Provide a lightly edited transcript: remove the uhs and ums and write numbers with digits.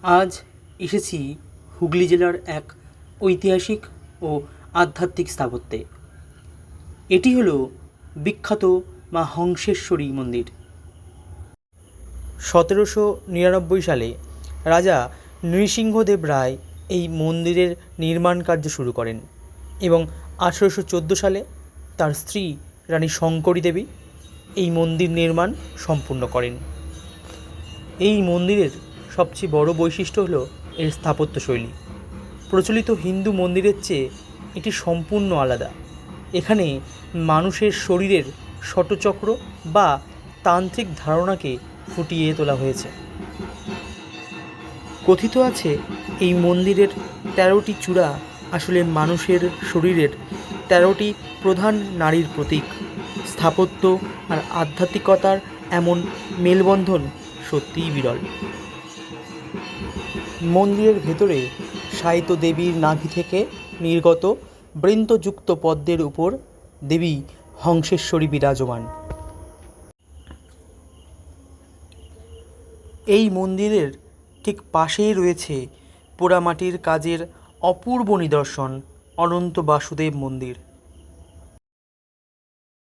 আজ এসেছি হুগলি জেলার এক ঐতিহাসিক ও আধ্যাত্মিক স্থাপত্যে। এটি হলো বিখ্যাত মা হংসেশ্বরী মন্দির। 1799 সালে রাজা নৃসিংহদেব রায় এই মন্দিরের নির্মাণ কার্য শুরু করেন এবং 1814 সালে তার স্ত্রী রানী শঙ্করী দেবী এই মন্দির নির্মাণ সম্পূর্ণ করেন। এই মন্দিরের সবচেয়ে বড় বৈশিষ্ট্য হলো এর স্থাপত্যশৈলী। প্রচলিত হিন্দু মন্দিরের চেয়ে এটি সম্পূর্ণ আলাদা। এখানে মানুষের শরীরের ষটচক্র বা তান্ত্রিক ধারণাকে ফুটিয়ে তোলা হয়েছে। কথিত আছে এই মন্দিরের 13টি চূড়া আসলে মানুষের শরীরের 13টি প্রধান নাড়ির প্রতীক। স্থাপত্য আর আধ্যাত্মিকতার এমন মেলবন্ধন সত্যিই বিরল। মন্দিরের ভেতরে শায়িত দেবীর নাভি থেকে নির্গত বৃন্তযুক্ত পদ্মের উপর দেবী হংসেশ্বরী বিরাজমান। এই মন্দিরের ঠিক পাশেই রয়েছে পোড়ামাটির কাজের অপূর্ব নিদর্শন অনন্ত বাসুদেব মন্দির।